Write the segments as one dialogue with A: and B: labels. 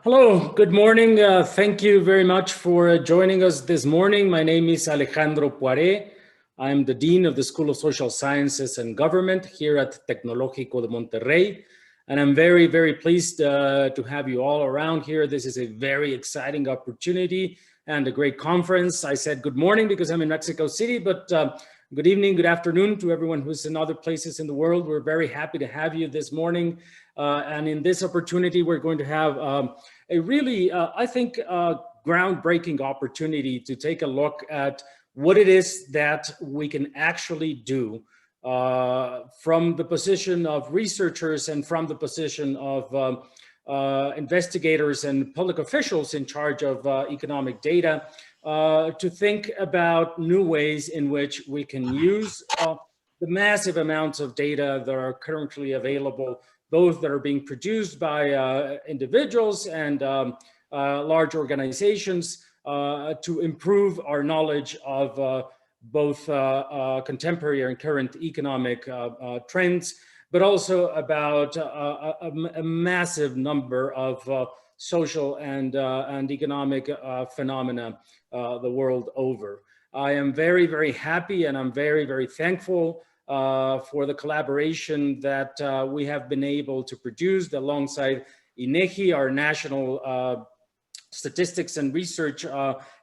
A: Hello, good morning. Thank you very much for joining us this morning. My name is Alejandro Poiré. I'm the Dean of the School of Social Sciences and Government here at Tecnológico de Monterrey. And I'm very, very pleased to have you all around here. This is a very exciting opportunity and a great conference. I said good morning because I'm in Mexico City, but good evening, good afternoon to everyone who's in other places in the world. We're very happy to have you this morning. And in this opportunity, we're going to have a really, I think, groundbreaking opportunity to take a look at what it is that we can actually do from the position of researchers and from the position of investigators and public officials in charge of economic data to think about new ways in which we can use the massive amounts of data that are currently available, both that are being produced by individuals and large organizations to improve our knowledge of both contemporary and current economic trends, but also about a massive number of social and economic phenomena the world over. I am very, very happy and I'm very, very thankful for the collaboration that we have been able to produce alongside INEGI, our national statistics and research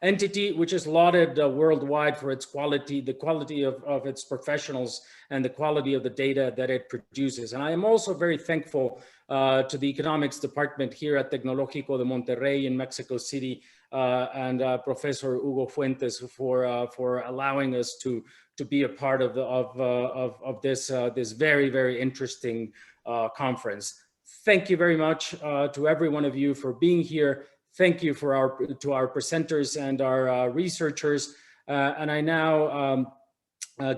A: entity, which is lauded worldwide for its quality, the quality of its professionals and the quality of the data that it produces. And I am also very thankful to the economics department here at Tecnológico de Monterrey in Mexico City and Professor Hugo Fuentes for allowing us to be a part of this very, very interesting conference. Thank you very much to every one of you for being here. Thank you to our presenters and our researchers. And I now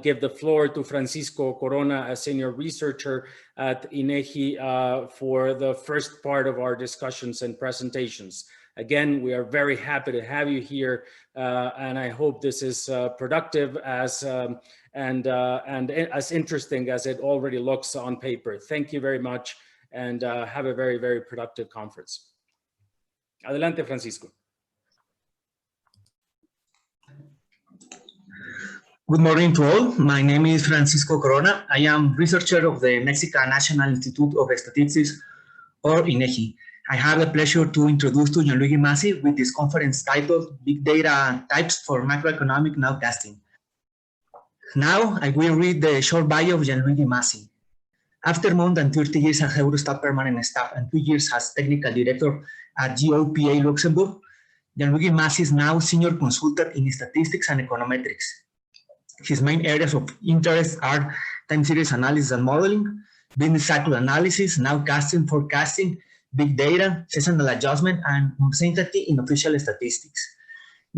A: give the floor to Francisco Corona, a senior researcher at INEGI, for the first part of our discussions and presentations. Again, we are very happy to have you here, and I hope this is productive and as interesting as it already looks on paper. Thank you very much, and have a very, very productive conference. Adelante, Francisco.
B: Good morning to all. My name is Francisco Corona. I am researcher of the Mexican National Institute of Statistics, or INEGI. I have the pleasure to introduce to Luigi Mazzi with this conference titled Big Data Types for Macroeconomic Nowcasting. Now I will read the short bio of Luigi Mazzi. After more than 30 years as Eurostat permanent staff and 2 years as technical director at GOPA Luxembourg, Luigi Mazzi is now senior consultant in statistics and econometrics. His main areas of interest are time series analysis and modeling, business cycle analysis, nowcasting, forecasting, big data, seasonal adjustment, and uncertainty in official statistics.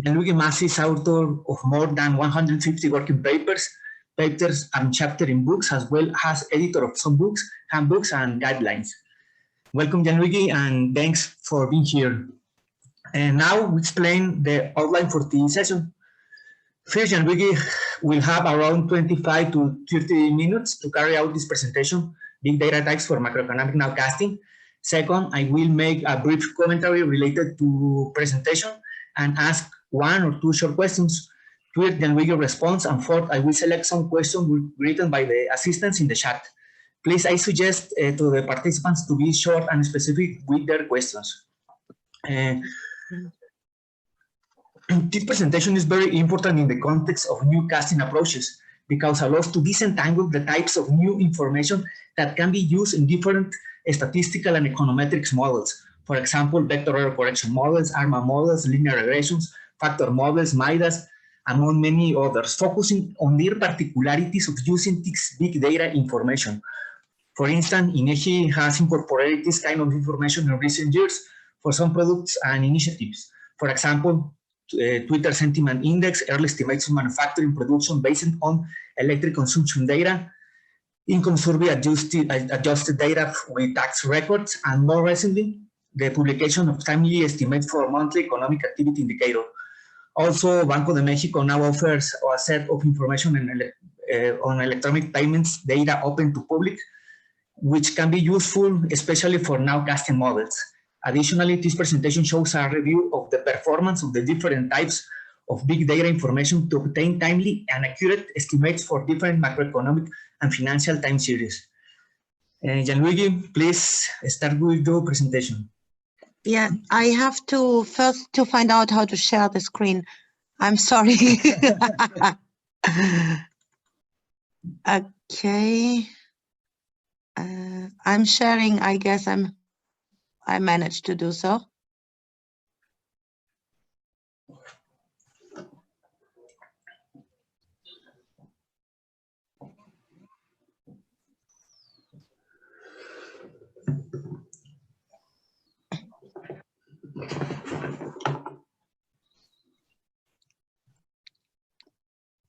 B: Luigi Mazzi is author of more than 150 working papers and chapters in books, as well as editor of some books, handbooks, and guidelines. Welcome, Gianluigi, and thanks for being here. And now we explain the outline for the session. First, Gianluigi will have around 25 to 30 minutes to carry out this presentation, Big Data Types for Macroeconomic Nowcasting. Second, I will make a brief commentary related to presentation and ask 1 or 2 short questions. Third, Gianluigi response, and fourth, I will select some questions written by the assistants in the chat. Please, I suggest to the participants to be short and specific with their questions. This presentation is very important in the context of new casting approaches because it allows to disentangle the types of new information that can be used in different statistical and econometrics models. For example, vector error correction models, ARMA models, linear regressions, factor models, MIDAS, among many others, focusing on their particularities of using this big data information. For instance, INEGI has incorporated this kind of information in recent years for some products and initiatives. For example, Twitter Sentiment Index, early estimates of manufacturing production based on electric consumption data, income survey adjusted data with tax records, and more recently, the publication of timely estimates for monthly economic activity indicator. Also, Banco de Mexico now offers a set of information on electronic payments data open to public, which can be useful, especially for nowcasting models. Additionally, this presentation shows a review of the performance of the different types of big data information to obtain timely and accurate estimates for different macroeconomic and financial time series. Gianluigi, please start with your presentation.
C: Yeah, I have to first to find out how to share the screen. I'm sorry. Okay. I'm sharing, I guess I managed to do so.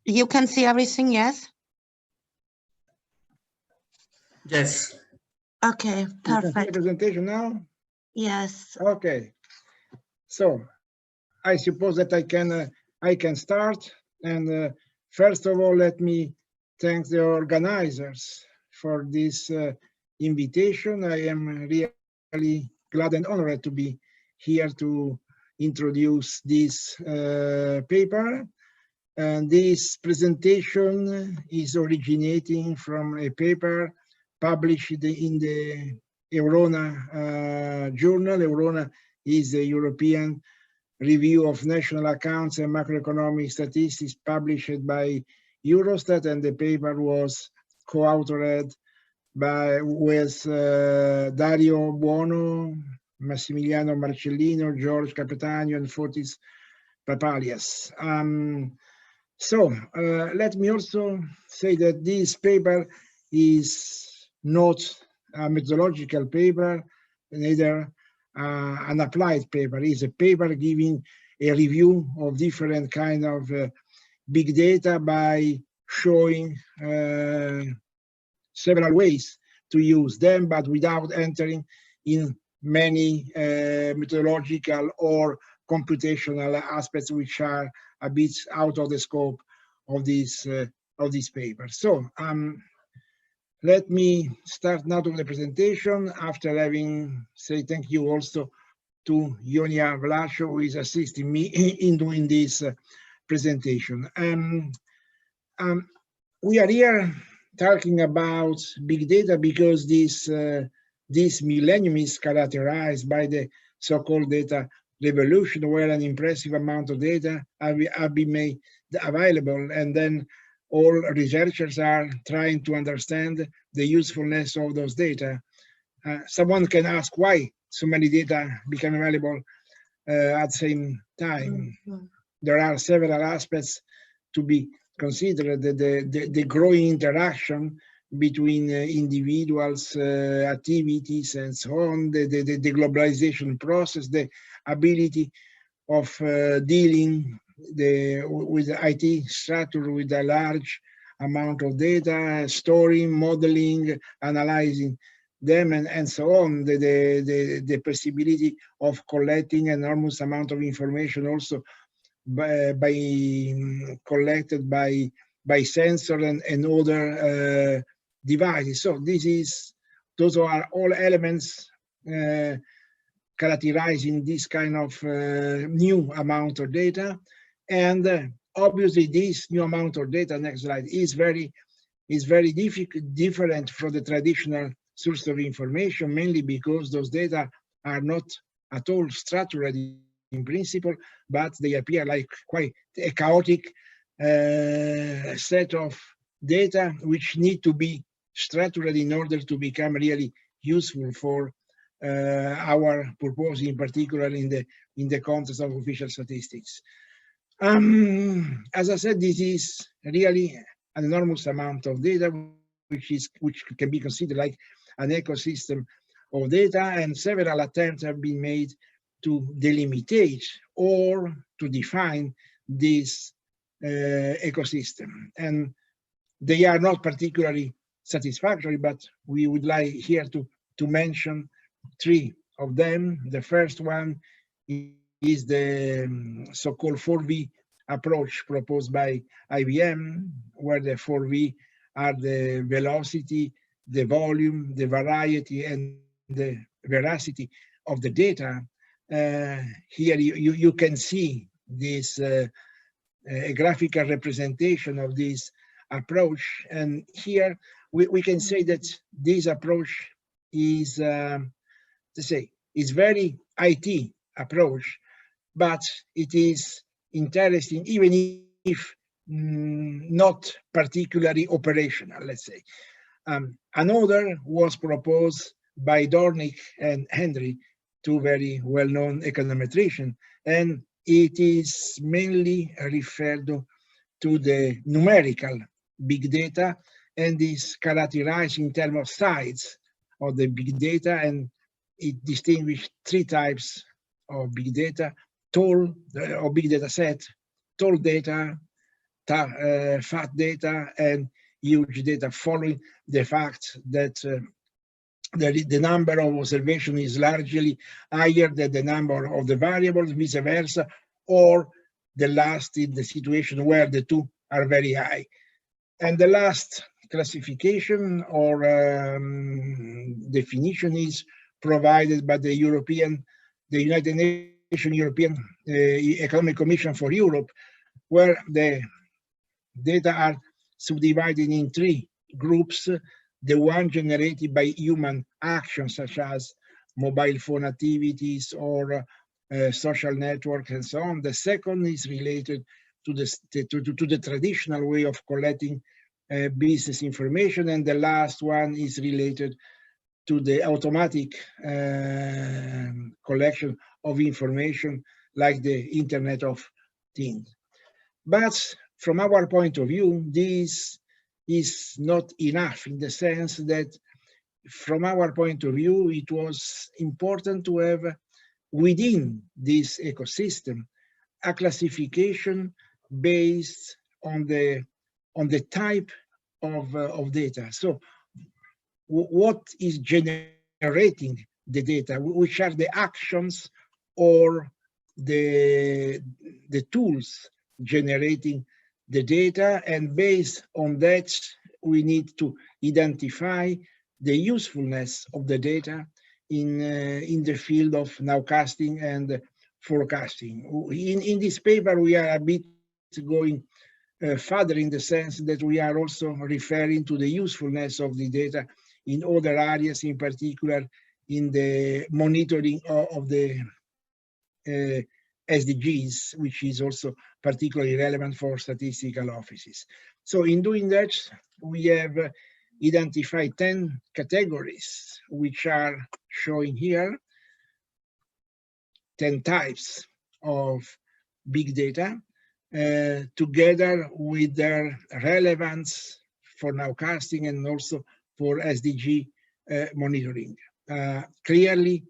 C: You can see everything, yes?
B: Yes.
C: Okay,
D: You can see the
C: perfect.
D: presentation now?
C: Yes.
D: Okay. So I suppose that I can start. And first of all, let me thank the organizers for this invitation. I am really glad and honored to be here to introduce this paper. And this presentation is originating from a paper published in the Eurona journal. Eurona is a European review of national accounts and macroeconomic statistics published by Eurostat, and the paper was co-authored with Dario Buono, Massimiliano Marcellino, George Capetano, and Fotis Papalias. So let me also say that this paper is not a methodological paper, neither an applied paper. It's a paper giving a review of different kind of big data by showing several ways to use them, but without entering in many methodological or computational aspects which are a bit out of the scope of this paper. So let me start now to the presentation after having said thank you also to Ionia Vlasho, who is assisting me in doing this presentation. We are here talking about big data because this millennium is characterized by the so-called data revolution, where an impressive amount of data have been made available, and then all researchers are trying to understand the usefulness of those data. Someone can ask why so many data become available at the same time. There are several aspects to be considered: the growing interaction between individuals, activities, and so on, the globalization process, the ability of dealing with the IT structure with a large amount of data, storing, modeling, analyzing them, and so on, the possibility of collecting enormous amount of information also collected by sensor and other devices. So those are all elements characterizing this kind of new amount of data. And obviously this new amount of data, next slide, is very different from the traditional source of information, mainly because those data are not at all structured in principle, but they appear like quite a chaotic set of data which need to be structured in order to become really useful for our purpose, in particular in the context of official statistics. As I said, this is really an enormous amount of data, which can be considered like an ecosystem of data, and several attempts have been made to delimitate or to define this ecosystem. And they are not particularly satisfactory, but we would like here to mention three of them. The first one is the so-called 4V approach proposed by IBM, where the 4V are the velocity, the volume, the variety, and the veracity of the data, here you can see this a graphical representation of this approach. And here we can say that this approach is, is very IT approach, but it is interesting even if not particularly operational, let's say. Another was proposed by Dornick and Henry, two very well-known econometricians, and it is mainly referred to the numerical big data and is characterized in terms of size of the big data, and it distinguishes three types of big data: tall or big data set, tall data, fat data, and huge data, following the fact that the number of observations is largely higher than the number of the variables, vice versa, or the last in the situation where the two are very high. And the last classification or definition is provided by the United Nations European Economic Commission for Europe, where the data are subdivided in three groups: the one generated by human actions, such as mobile phone activities or social networks and so on. The second is related to the traditional way of collecting business information, and the last one is related to the automatic collection of information, like the Internet of Things. But from our point of view, this is not enough, in the sense that from our point of view, it was important to have within this ecosystem a classification based on the type of data. So what is generating the data, which are the actions or the tools generating the data, and based on that, we need to identify the usefulness of the data in the field of nowcasting and forecasting. In this paper, we are a bit going further, in the sense that we are also referring to the usefulness of the data in other areas, in particular in the monitoring of the SDGs, which is also particularly relevant for statistical offices. So in doing that, we have identified 10 categories, which are showing here, 10 types of big data, together with their relevance for nowcasting and also for SDG monitoring. Clearly,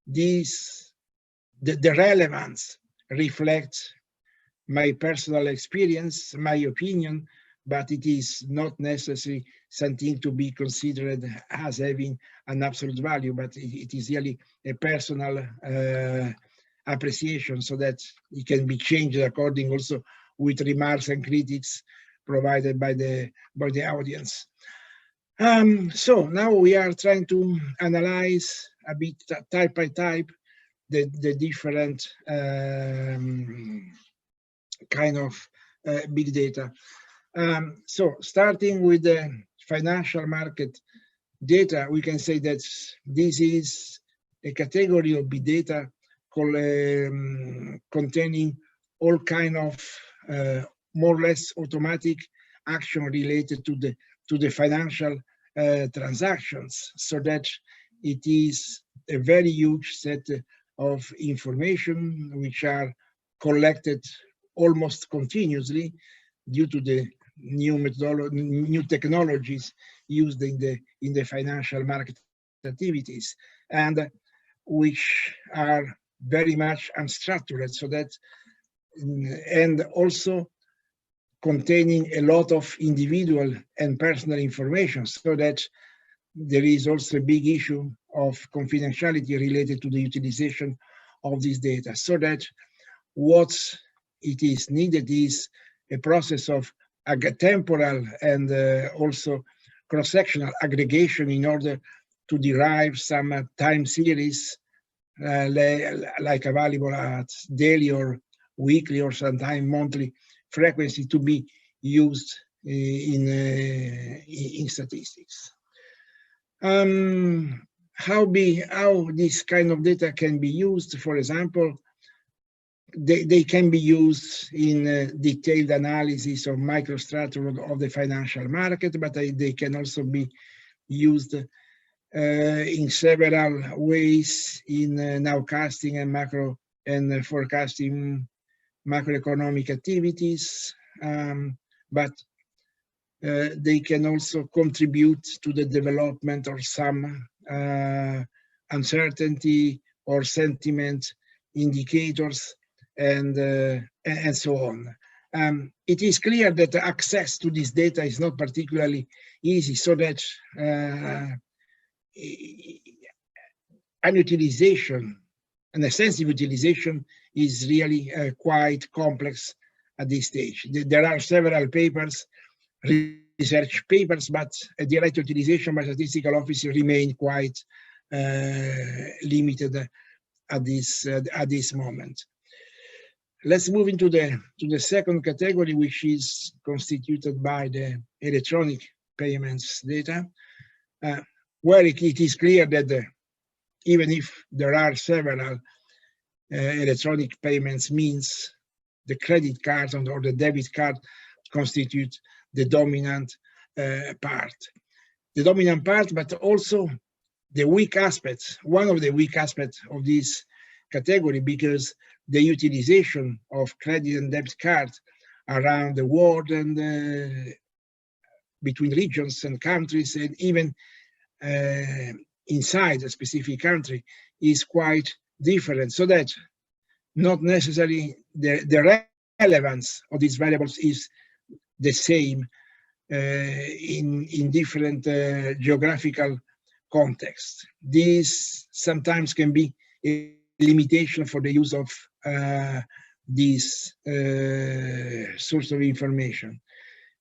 D: the relevance reflects my personal experience, my opinion, but it is not necessarily something to be considered as having an absolute value, but it is really a personal appreciation, so that it can be changed according also with remarks and critics provided by the audience. So now we are trying to analyze a bit type by type the different kind of big data. So starting with the financial market data, we can say that this is a category of big data containing all kind of more or less automatic action related to the financial transactions, so that it is a very huge set of information which are collected almost continuously due to the new technologies used in the financial market activities, and which are very much unstructured, so that and also containing a lot of individual and personal information, so that there is also a big issue of confidentiality related to the utilization of this data, so that what it is needed is a process of temporal and also cross-sectional aggregation in order to derive some time series like available at daily or weekly or sometimes monthly frequency to be used in statistics. How this kind of data can be used? For example, they can be used in detailed analysis of microstructure of the financial market, but they can also be used in several ways in nowcasting and macro and forecasting macroeconomic activities, but they can also contribute to the development of some uncertainty or sentiment indicators and so on. It is clear that access to this data is not particularly easy, so that an extensive utilization is really quite complex at this stage. There are several papers, research papers, but the right utilization by statistical officers remain quite limited at this moment. Let's move into the second category, which is constituted by the electronic payments data, where it is clear that even if there are several electronic payments means, the credit card or the debit card constitute the dominant part. The dominant part, but also the weak aspects, one of the weak aspects of this category, because the utilization of credit and debit cards around the world and between regions and countries, and even inside a specific country, is quite different, so that not necessarily the relevance of these variables is the same in different geographical contexts. This sometimes can be a limitation for the use of this source of information.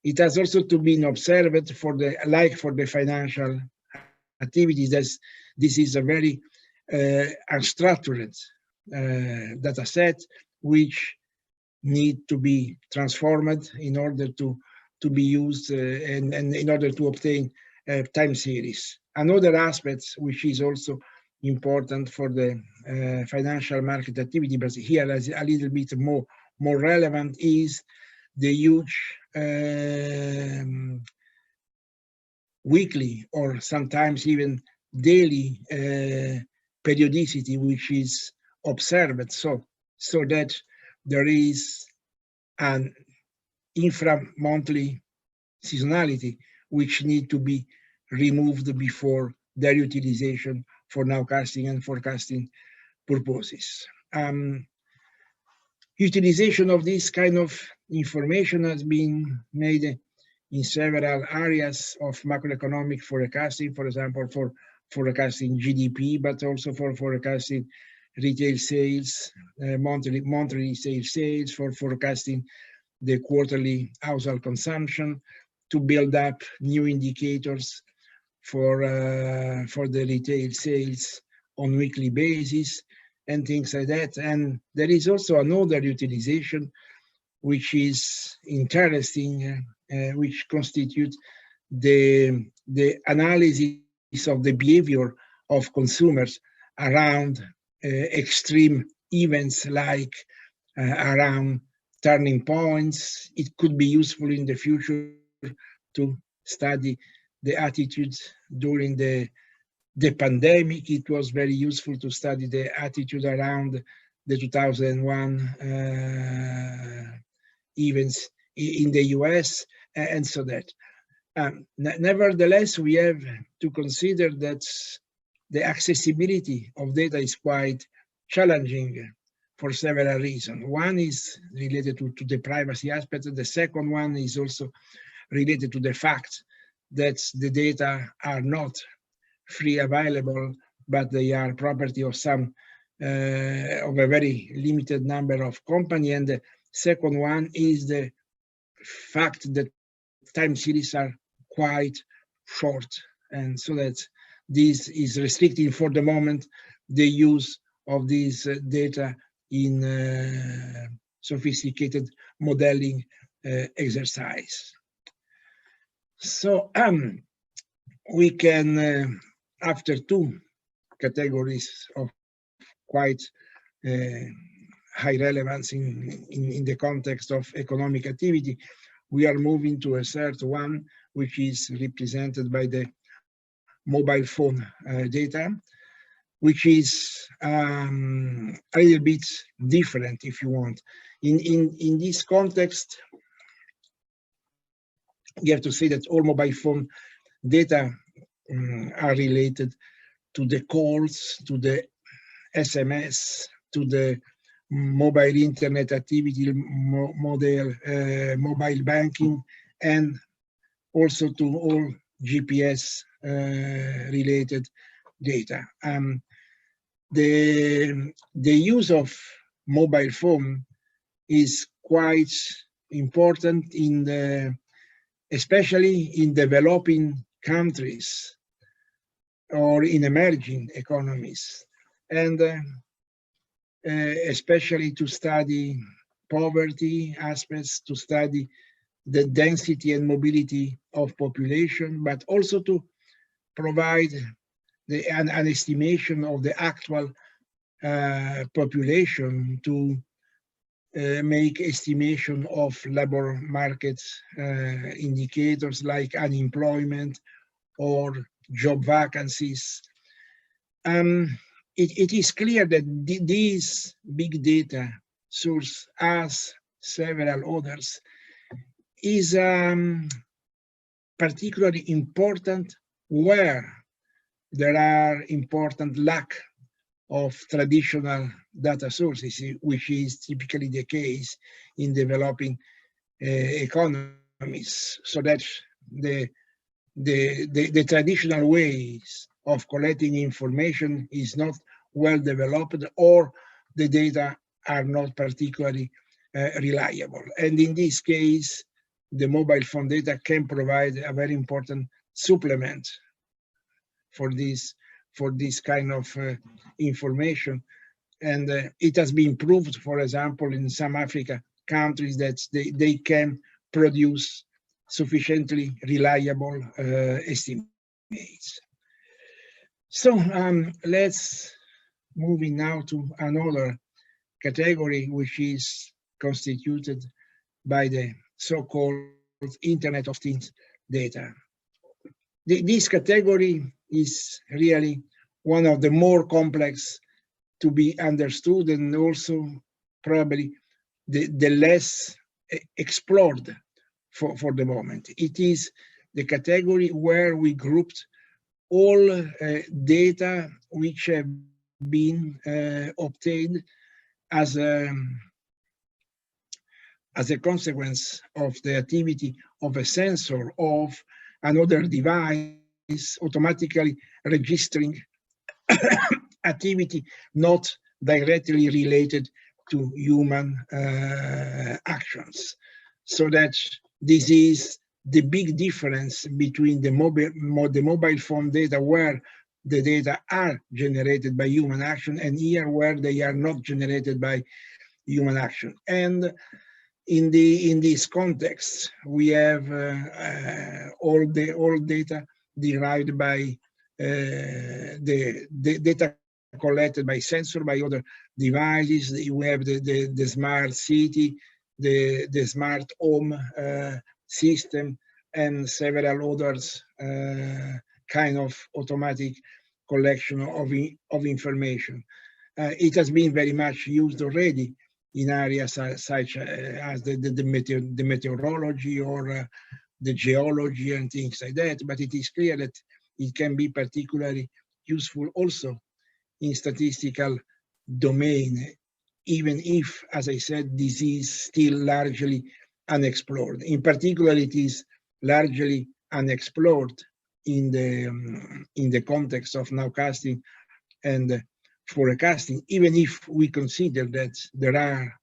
D: It has also to be observed for the financial activities, as this is a very unstructured data set which need to be transformed in order to be used and in order to obtain time series. Another aspect which is also important for the financial market activity, but here is a little bit more relevant, is the huge weekly or sometimes even daily periodicity which is observed, so that there is an infra-monthly seasonality which need to be removed before their utilization for nowcasting and forecasting purposes. Utilization of this kind of information has been made in several areas of macroeconomic forecasting, for example, for forecasting GDP, but also for forecasting retail sales, monthly sales, for forecasting the quarterly household consumption, to build up new indicators for the retail sales on weekly basis and things like that. And there is also another utilization which is interesting, which constitutes the analysis of the behavior of consumers around extreme events, like around turning points. It could be useful in the future to study the attitudes during the pandemic. It was very useful to study the attitude around the 2001 events in the US, and so that. Nevertheless, we have to consider that the accessibility of data is quite challenging for several reasons. One is related to the privacy aspect. The second one is also related to the fact that the data are not free available, but they are property of some of a very limited number of companies. And the second one is the fact that time series are quite short, and so that this is restricting for the moment the use of these data in sophisticated modeling exercise. So we can, after two categories of quite high relevance in the context of economic activity, we are moving to a third one, which is represented by the mobile phone data, which is a little bit different, if you want. In this context, you have to say that all mobile phone data are related to the calls, to the SMS, to the mobile internet activity, mobile banking, and also to all GPS related data. The use of mobile phone is quite important in the, especially in developing countries or in emerging economies, and especially to study poverty aspects, to study the density and mobility of population, but also to provide an estimation of the actual population, to make estimation of labor market indicators like unemployment or job vacancies. It is clear that these big data source, as several others, is particularly important where there are important lack of traditional data sources, which is typically the case in developing economies, so that the traditional ways of collecting information is not well developed, or the data are not particularly reliable. And in this case, the mobile phone data can provide a very important supplement for this kind of information. And it has been proved, for example, in some Africa countries, that they can produce sufficiently reliable estimates. So let's moving now to another category, which is constituted by the so-called Internet of Things data. This category is really one of the more complex to be understood, and also probably the less explored for the moment. It is the category where we grouped all data which have been obtained as a consequence of the activity of a sensor of another device automatically registering activity not directly related to human actions. So that this is the big difference between the mobile phone data, where the data are generated by human action, and here where they are not generated by human action. And in this context, we have all data derived by the data collected by sensor, by other devices. We have the smart city, the smart home system, and several others kind of automatic collection of information. It has been very much used already in areas such as the meteorology or the geology and things like that, but it is clear that it can be particularly useful also in statistical domain, even if, as I said, this is still largely unexplored. In particular, it is largely unexplored in the context of nowcasting and forecasting, even if we consider that there are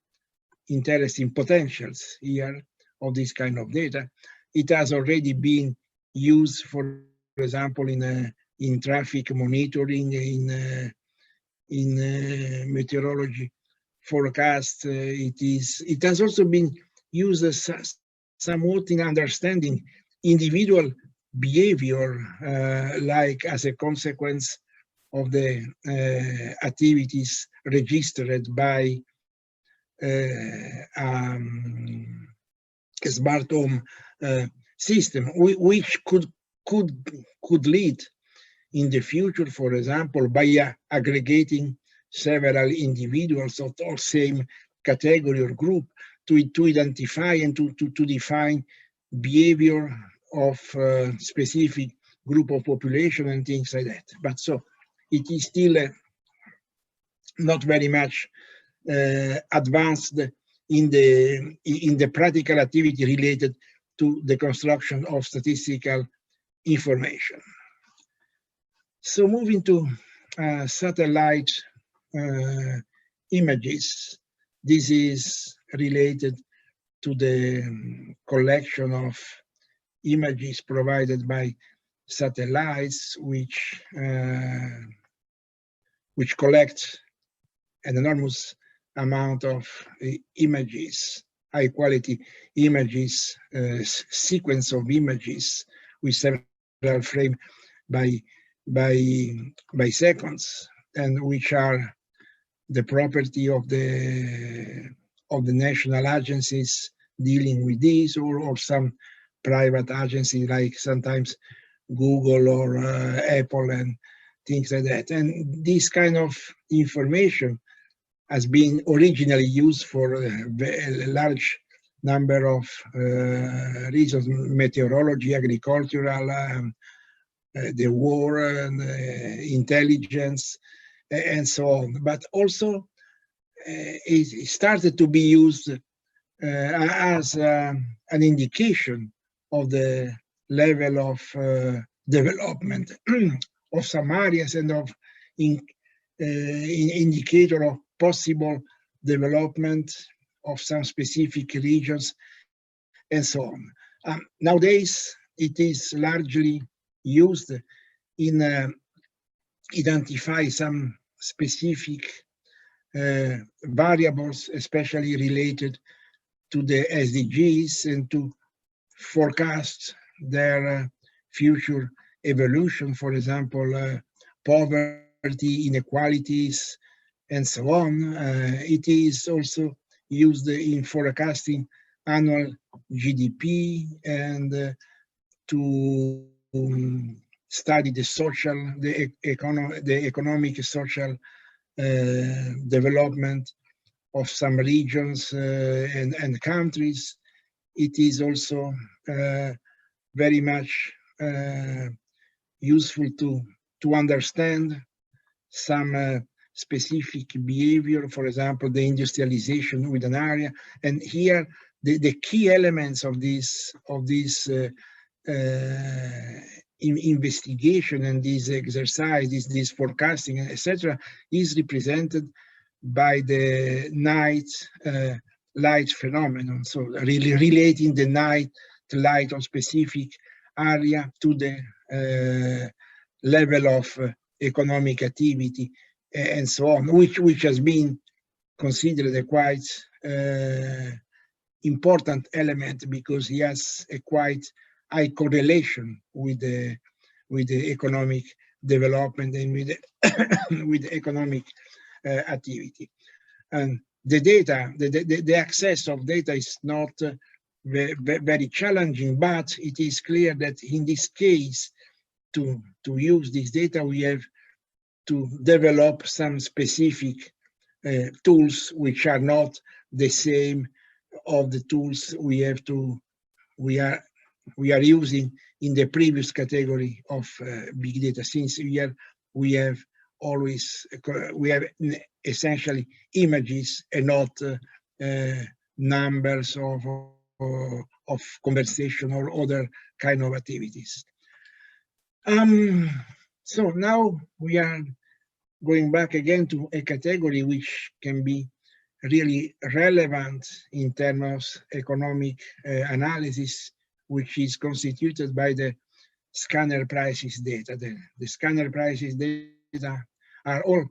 D: interesting potentials here of this kind of data. It has already been used, for example, in traffic monitoring, in meteorology forecast. It has also been used as somewhat in understanding individual behavior, like as a consequence of the activities registered by a smart home system, which could lead in the future, for example, by aggregating several individuals of same category or group to identify and to define behavior of specific group of population and things like that. But so it is still not very much advanced in the practical activity related to the construction of statistical information. So moving to satellite images, this is related to the collection of images provided by satellites, which collect an enormous amount of images, high quality images, sequence of images with several frames by seconds, and which are the property of the national agencies dealing with this, or some private agency, like sometimes Google or Apple and things like that. And this kind of information has been originally used for a large number of reasons: meteorology, agricultural, the war, and intelligence, and so on. But also it started to be used as an indication of the level of development of some areas, and of indicator of possible development of some specific regions, and so on. Nowadays, it is largely used in identify some specific variables, especially related to the SDGs, and to forecast their future evolution, for example, poverty, inequalities, and so on. It is also used in forecasting annual GDP, and to study the social, the economic, social development of some regions and countries. It is also very much useful to understand some specific behavior, for example, the industrialization with an area. And here, the key elements of this investigation and this exercise, this forecasting, etc., is represented by the night light phenomenon. So really relating the night light of specific area to the level of economic activity, and so on, which has been considered a quite important element, because he has a quite high correlation with the economic development and with the economic activity. And the data, the access of data is not very challenging, but it is clear that in this case, to use this data, we have to develop some specific tools which are not the same of the tools we are using in the previous category of big data, since we have essentially images and not numbers of conversation or other kind of activities. So now we are going back again to a category which can be really relevant in terms of economic analysis, which is constituted by the scanner prices data. The scanner prices data are all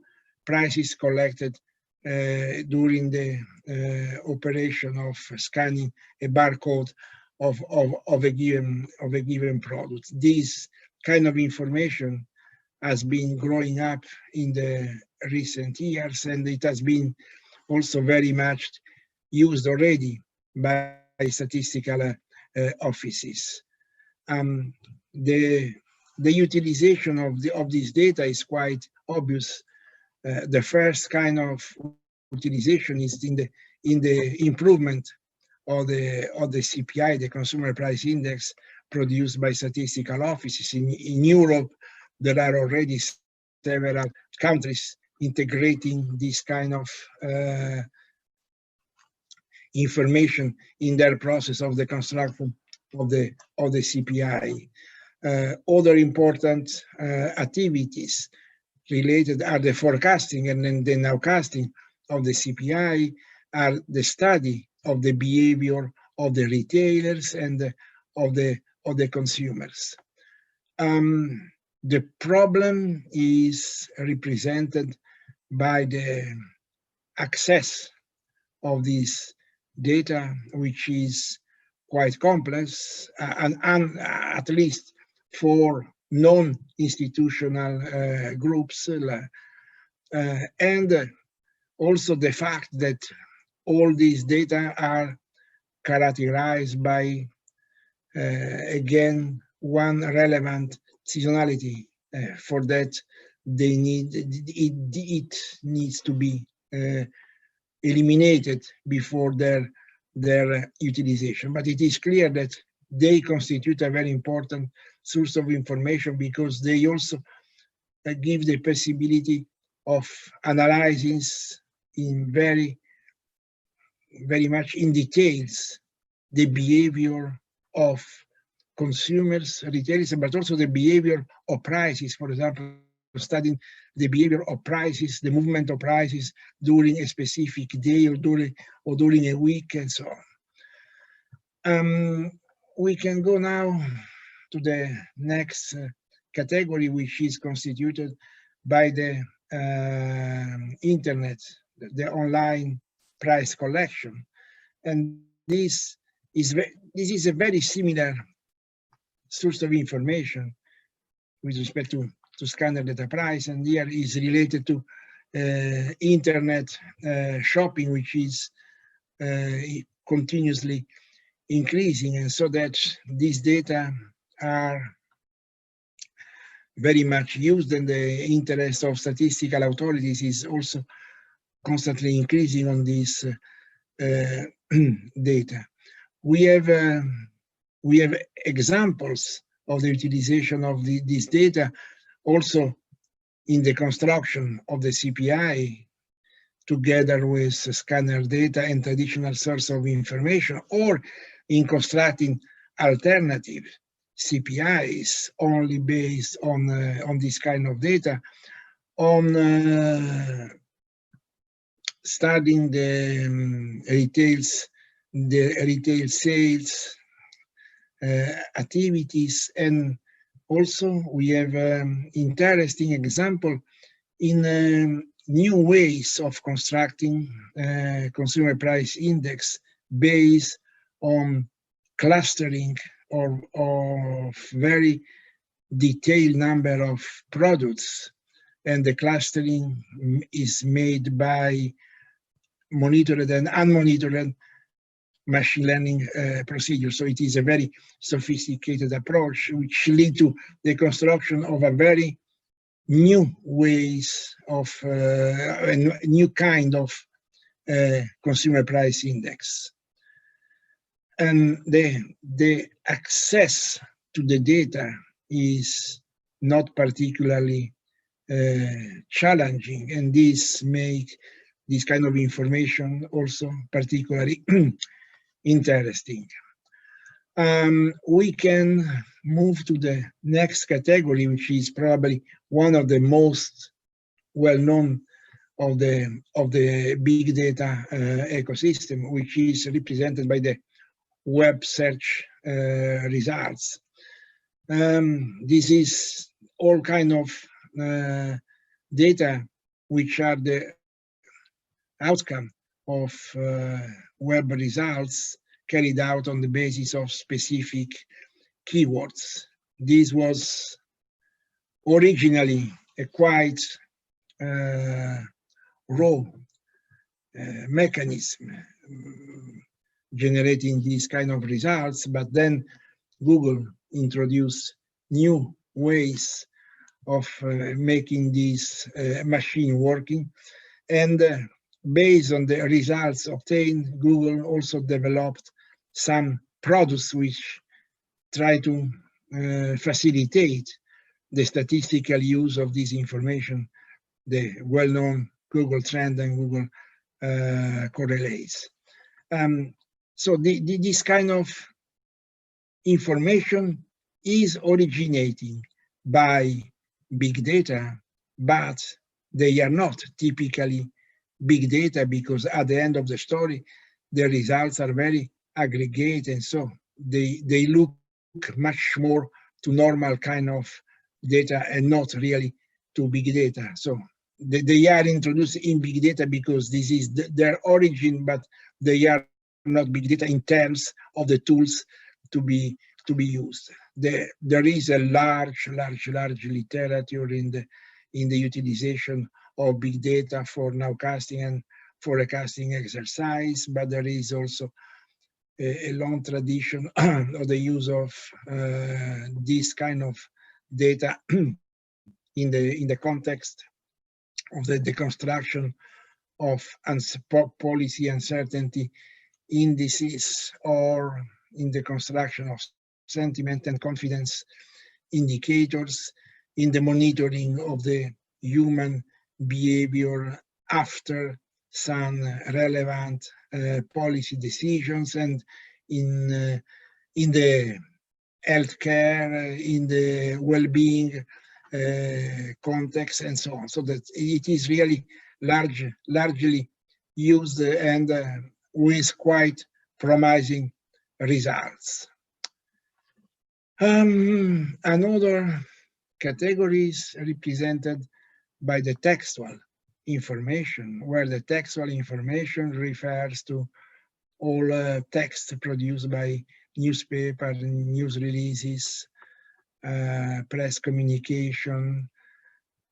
D: prices collected during the operation of scanning a barcode of a given product. This kind of information has been growing up in the recent years, and it has been also very much used already by statistical offices. The utilization of this data is quite obvious. The first kind of utilization is in the improvement of the CPI, the Consumer Price Index, produced by statistical offices. In Europe, there are already several countries integrating this kind of information in their process of the construction of the CPI. Other important activities related are the forecasting and then the nowcasting of the CPI, are the study of the behavior of the retailers and of the consumers. The problem is represented by the access of this data, which is quite complex, and at least for non-institutional groups, and also the fact that all these data are characterized by, again, one relevant seasonality. For that, it needs to be eliminated before their utilization. But it is clear that they constitute a very important source of information, because they also give the possibility of analyzing in very much in details the behavior of consumers, retailers, but also the behavior of prices. For example, studying the behavior of prices, the movement of prices during a specific day or during a week, and so on. We can go now to the next category, which is constituted by the internet, the online price collection, and this is a very similar source of information with respect to scanner data price, and here is related to internet shopping, which is continuously increasing, and so that these data are very much used, and the interest of statistical authorities is also constantly increasing on this data. We have examples of the utilization of this data also in the construction of the CPI, together with scanner data and traditional source of information, or in constructing alternative CPIs only based on this kind of data, on studying the retail sales activities. And also we have interesting example in new ways of constructing consumer price index based on clustering of very detailed number of products, and the clustering is made by monitored and unmonitored machine learning procedures. So it is a very sophisticated approach, which lead to the construction of a very new ways of a new kind of consumer price index. And the access to the data is not particularly challenging, and this make this kind of information also particularly interesting. We can move to the next category, which is probably one of the most well-known of the big data ecosystem, which is represented by the web search results. This is all kind of data which are the outcome of web results carried out on the basis of specific keywords. This was originally a quite raw mechanism generating these kind of results, but then Google introduced new ways of making this machine working, and based on the results obtained, Google also developed some products which try to facilitate the statistical use of this information, the well-known Google Trend and Google Correlates. So this kind of information is originating by big data, but they are not typically big data, because at the end of the story, the results are very aggregate, and so they look much more to normal kind of data and not really to big data. So they are introduced in big data because this is their origin, but they are not big data in terms of the tools to be used. There is a large literature in the utilization of big data for nowcasting and forecasting exercise, but there is also a long tradition of the use of this kind of data in the context of the construction of policy uncertainty indices, or in the construction of sentiment and confidence indicators, in the monitoring of the human behavior after some relevant policy decisions, and in the healthcare, in the well-being context, and so on. So that it is really largely used and with quite promising results. Another category is represented by the textual information, where the textual information refers to all text produced by newspaper, news releases, press communication,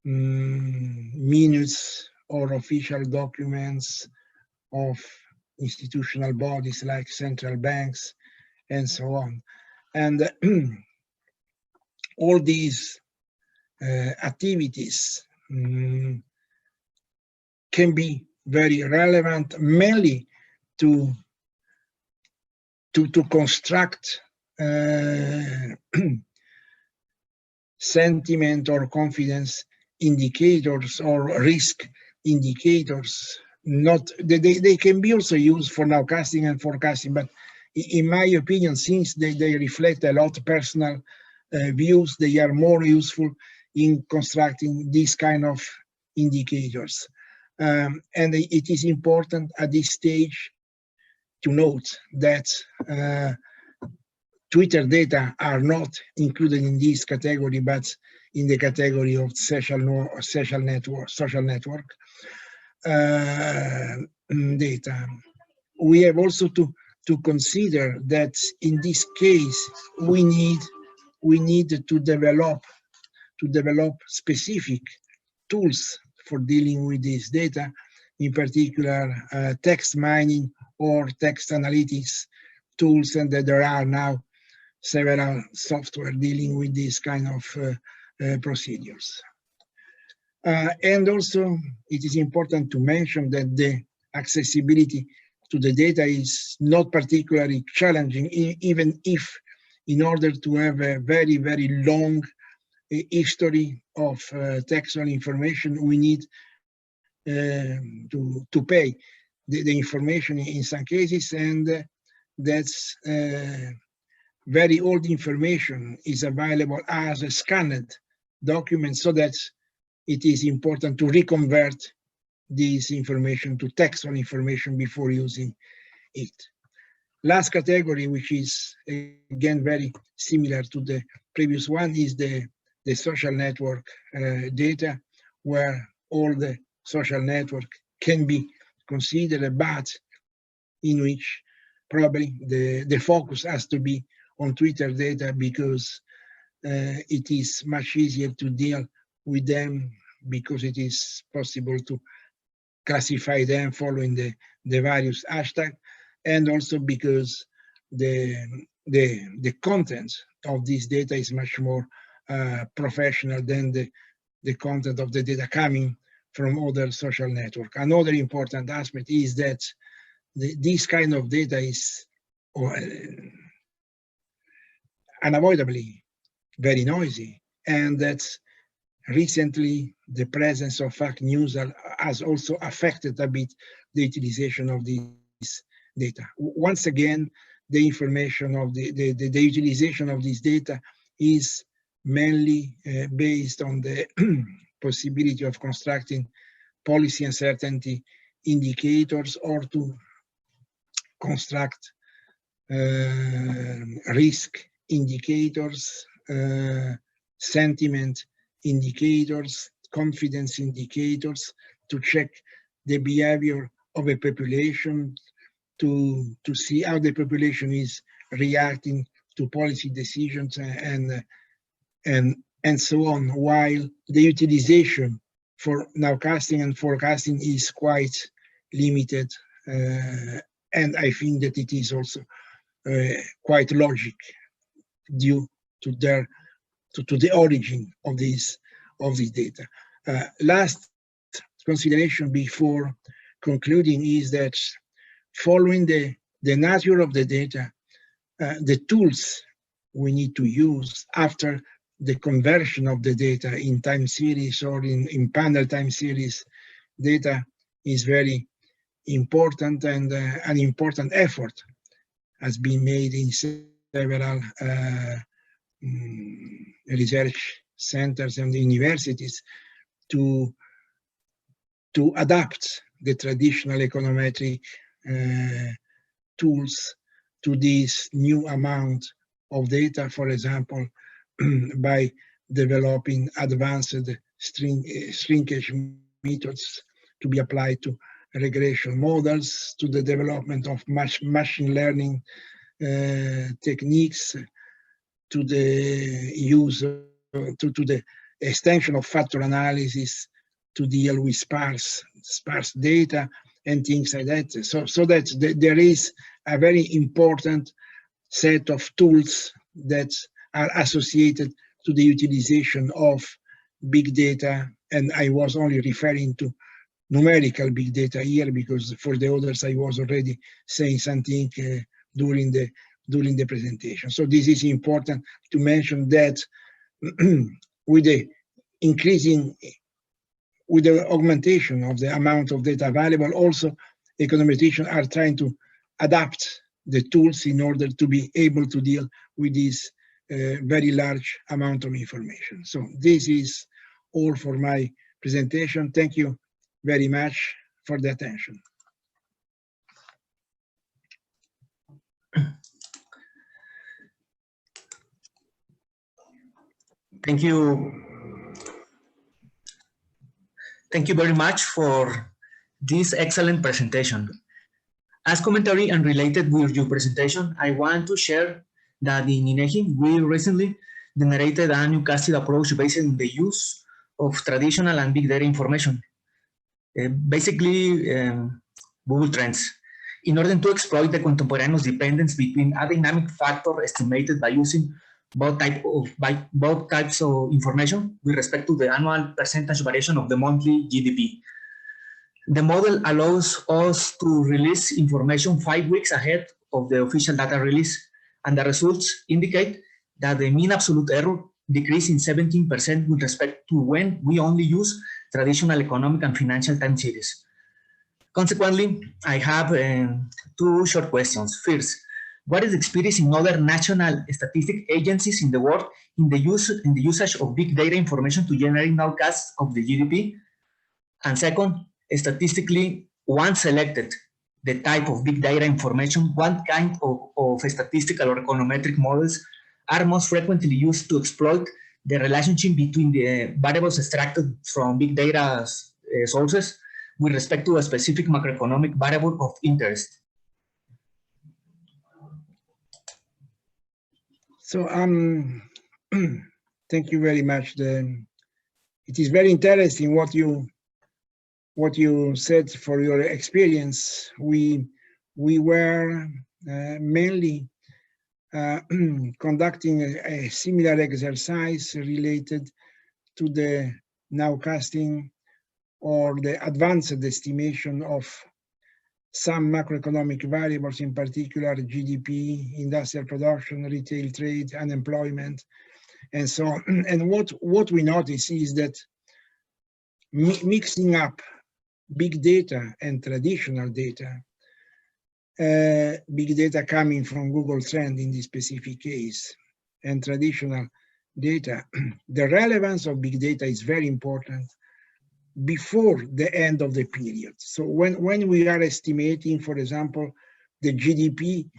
D: minutes or official documents of institutional bodies like central banks, and so on. And all these activities can be very relevant, mainly to construct sentiment or confidence indicators or risk indicators. Not they can be also used for nowcasting and forecasting, but in my opinion, since they reflect a lot of personal views, they are more useful in constructing these kind of indicators. And it is important at this stage to note that Twitter data are not included in this category, but in the category of social network data. We have also to consider that in this case we need to develop specific tools for dealing with this data, in particular text mining or text analytics tools, and that there are now several software dealing with this kind of procedures. And also it is important to mention that the accessibility to the data is not particularly challenging, even if in order to have a very long history of textual information, we need to pay the information in some cases, and that's very old information is available as a scanned document, so that it is important to reconvert this information to textual information before using it. Last category, which is again very similar to the previous one, is the social network data, where all the social network can be considered, but in which probably the focus has to be on Twitter data, because it is much easier to deal with them, because it is possible to classify them following the various hashtags, and also because the content of this data is much more professional than the content of the data coming from other social network. Another important aspect is that this kind of data is unavoidably very noisy, and that recently the presence of fake news has also affected a bit the utilization of this data. Once again, the information of the utilization of this data is mainly based on the possibility of constructing policy uncertainty indicators, or to construct risk indicators, sentiment indicators, confidence indicators, to check the behavior of a population, to see how the population is reacting to policy decisions, and so on, while the utilization for nowcasting and forecasting is quite limited, and I think that it is also quite logic due to the origin of this data. Last consideration before concluding is that, following the nature of the data, the tools we need to use after the conversion of the data in time series or in panel time series data is very important, and an important effort has been made in several research centers and universities to adapt the traditional econometric tools to this new amount of data, for example, by developing advanced shrinkage methods to be applied to regression models, to the development of machine learning techniques, to the use, to the extension of factor analysis to deal with sparse data and things like that. So that there is a very important set of tools that are associated to the utilization of big data, and I was only referring to numerical big data here, because for the others I was already saying something during the presentation. So this is important to mention, that with the augmentation of the amount of data available, also econometricians are trying to adapt the tools in order to be able to deal with this very large amount of information. So this is all for my presentation. Thank you very much for the attention.
B: Thank you. Thank you very much for this excellent presentation. As commentary and related with your presentation, I want to share that in INEGI, we recently generated a newcasting approach based on the use of traditional and big data information, basically Google Trends, in order to exploit the contemporaneous dependence between a dynamic factor estimated by using both types of information with respect to the annual percentage variation of the monthly GDP. The model allows us to release information 5 weeks ahead of the official data release, and the results indicate that the mean absolute error decreased in 17% with respect to when we only use traditional economic and financial time series. Consequently, I have 2 short questions. First, what is the experience in other national statistic agencies in the world in the usage of big data information to generate nowcasts of the GDP? And second, statistically, once selected the type of big data information, what kind of statistical or econometric models are most frequently used to exploit the relationship between the variables extracted from big data sources with respect to a specific macroeconomic variable of interest.
D: So thank you very much. It is very interesting what you said for your experience. We were mainly conducting a similar exercise related to the nowcasting or the advanced estimation of some macroeconomic variables, in particular GDP, industrial production, retail trade, unemployment, and so on. And what we notice is that mixing up big data and traditional data, big data coming from Google Trend in this specific case, and traditional data, the relevance of big data is very important before the end of the period. So when we are estimating, for example, the GDP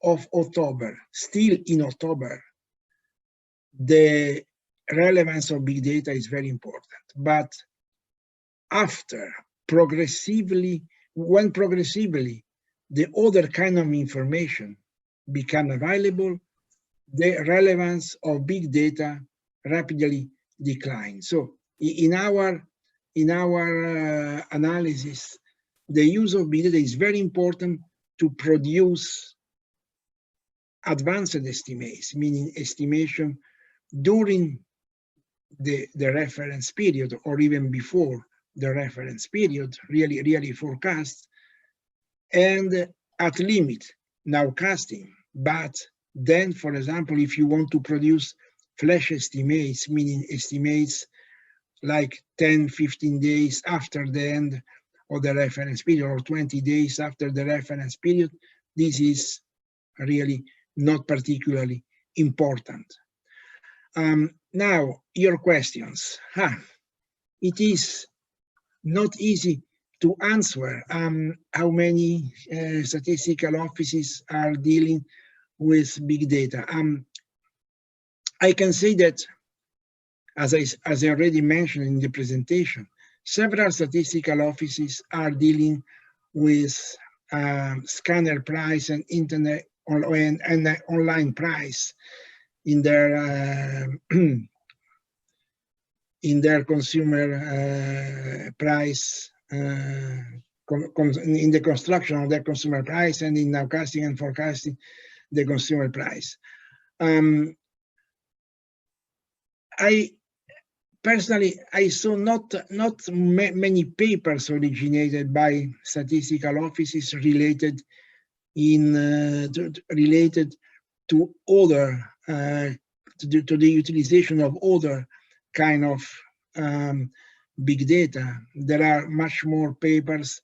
D: of October, still in October, the relevance of big data is very important. But after when progressively the other kind of information become available, the relevance of big data rapidly declines. So in our analysis, the use of big data is very important to produce advanced estimates, meaning estimation during the reference period or even before the reference period, really forecast, and at limit nowcasting. But then, for example, if you want to produce flash estimates, meaning estimates like 10, 15 days after the end of the reference period or 20 days after the reference period, this is really not particularly important. Now, your questions. It is not easy to answer how many statistical offices are dealing with big data. I can say that, as I already mentioned in the presentation, several statistical offices are dealing with scanner price and internet and online price in their consumer price, in the construction of their consumer price, and in nowcasting and forecasting the consumer price. Personally, I saw not many papers originated by statistical offices related to other to the utilization of other kind of big data. There are much more papers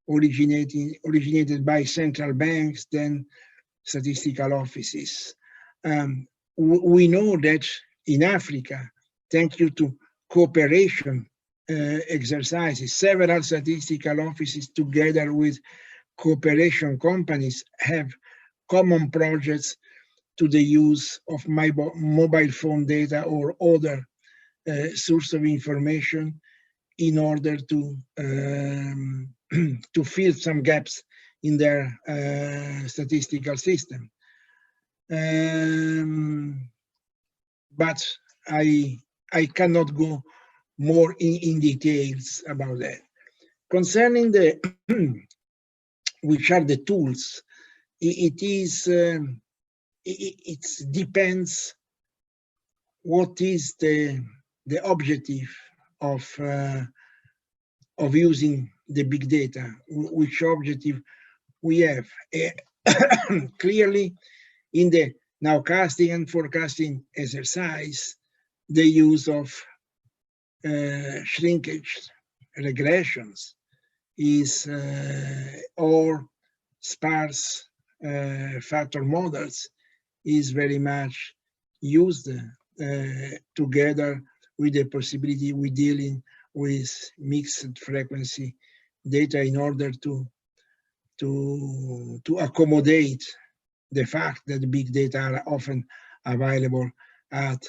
D: originated by central banks than statistical offices. We know that in Africa, thank you to cooperation exercises, several statistical offices together with cooperation companies have common projects to the use of mobile phone data or other source of information in order to to fill some gaps in their statistical system. But I cannot go more in details about that. Concerning the which are the tools, it depends what is the objective of using the big data, which objective we have. Clearly, in the nowcasting and forecasting exercise, the use of shrinkage regressions is or sparse factor models is very much used together with the possibility we dealing with mixed frequency data in order to accommodate the fact that big data are often available at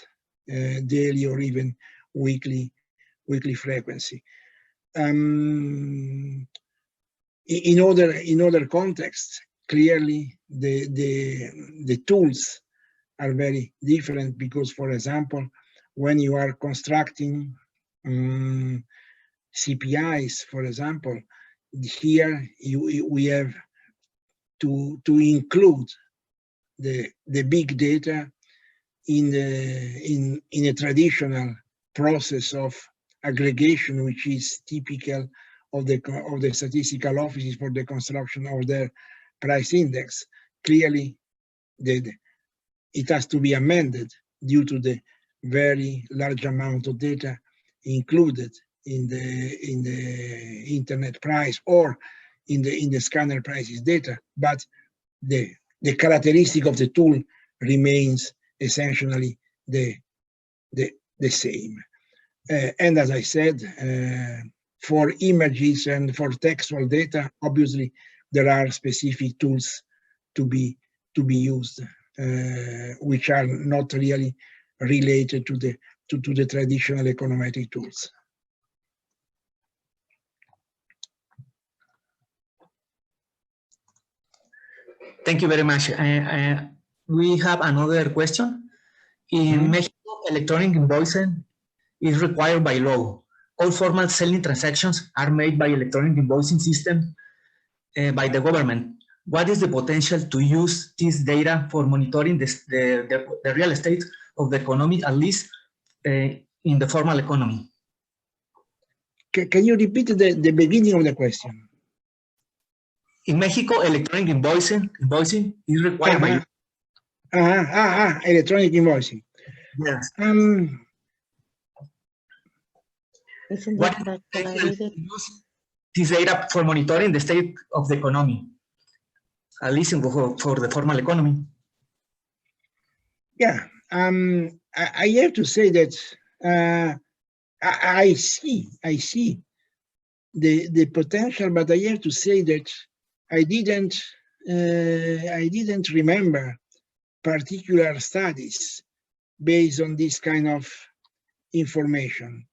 D: daily or even weekly frequency. in other contexts, clearly the tools are very different because, for example, when you are constructing CPIs, for example, here we have to include the big data in a traditional process of aggregation, which is typical of the statistical offices for the construction of their price index. Clearly, it has to be amended due to the very large amount of data included in the internet price or in the scanner prices data, but the characteristic of the tool remains essentially the same. And as I said, for images and for textual data, obviously there are specific tools to be used, which are not really related to the traditional econometric tools.
B: Thank you very much. We have another question. In Mexico, electronic invoicing is required by law. All formal selling transactions are made by electronic invoicing system by the government. What is the potential to use this data for monitoring the real estate of the economy, at least in the formal economy?
D: Can you repeat the beginning of the question?
B: In Mexico, electronic invoicing is required by
D: electronic invoicing.
B: Yes.
C: Isn't
B: What
C: that
B: is
C: regulated?
B: use this data for monitoring the state of the economy, at least for the formal economy?
D: Yeah, I have to say that I see the potential, but I have to say that I didn't remember particular studies based on this kind of information.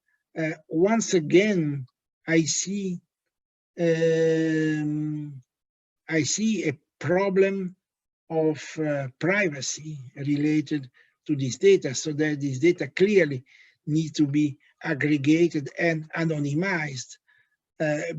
D: Once again, I see a problem of privacy related to this data, so that this data clearly needs to be aggregated and anonymized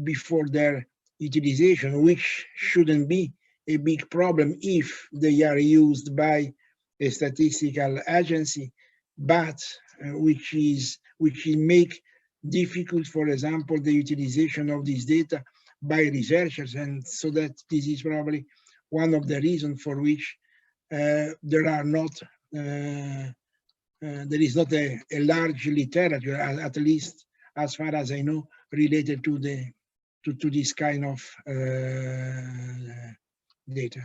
D: before their utilization, which shouldn't be a big problem if they are used by a statistical agency, but which will make difficult, for example, the utilization of this data by researchers. And so that this is probably one of the reasons for which there are not there is not a large literature, at least as far as I know, related to this kind of data.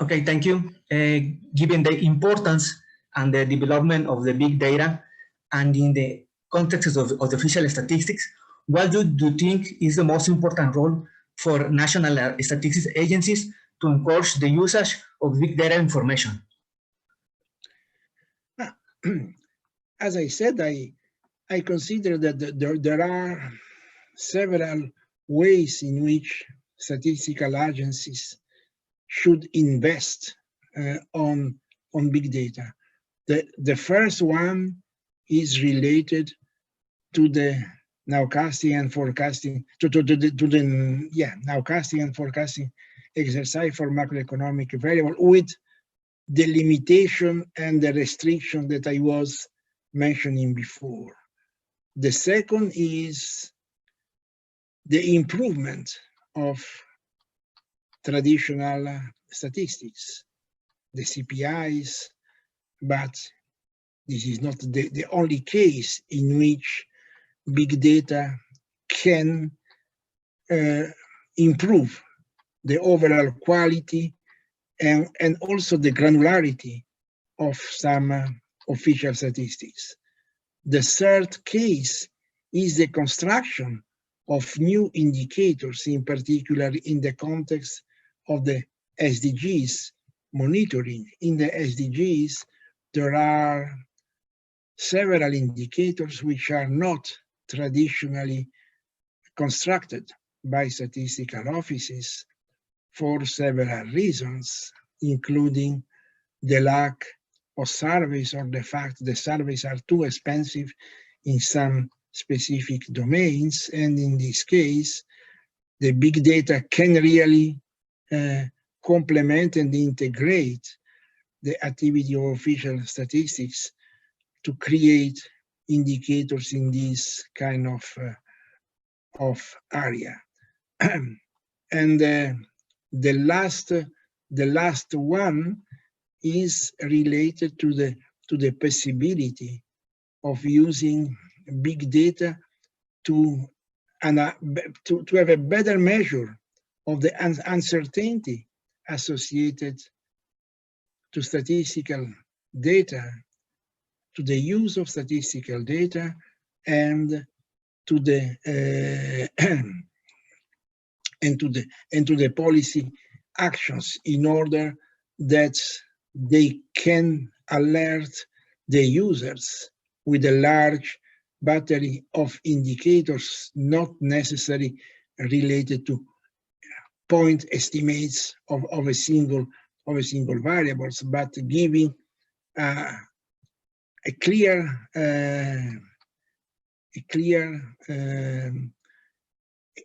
B: Okay, thank you. Given the importance and the development of the big data and in the context of the official statistics, what do you think is the most important role for national statistics agencies to encourage the usage of big data information?
D: As I said, I consider that there are several ways in which statistical agencies should invest on big data. The first one is related to the nowcasting and forecasting, nowcasting and forecasting exercise for macroeconomic variable, with the limitation and the restriction that I was mentioning before. The second is the improvement of traditional statistics, the CPIs, but this is not the only case in which big data can improve the overall quality and also the granularity of some official statistics. The third case is the construction of new indicators, in particular in the context of the SDGs monitoring. In the SDGs, there are several indicators which are not traditionally constructed by statistical offices for several reasons, including the lack of surveys or the fact the surveys are too expensive in some specific domains. And in this case, the big data can really complement and integrate the activity of official statistics to create indicators in this kind of area. And the last one is related to the possibility of using big data to have a better measure of the uncertainty associated to statistical data, to the use of statistical data, and to the and to the policy actions, in order that they can alert the users with a large battery of indicators, not necessarily related to point estimates of a single variables, but giving a clear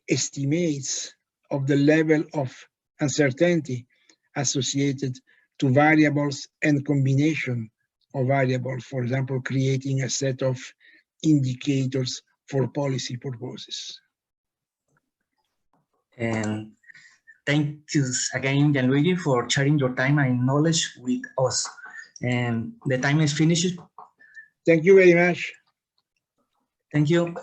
D: estimates of the level of uncertainty associated to variables and combination of variables, for example, creating a set of indicators for policy purposes.
B: And thank you again, Gianluigi, for sharing your time and knowledge with us. And the time is finished.
D: Thank you very much.
B: Thank you.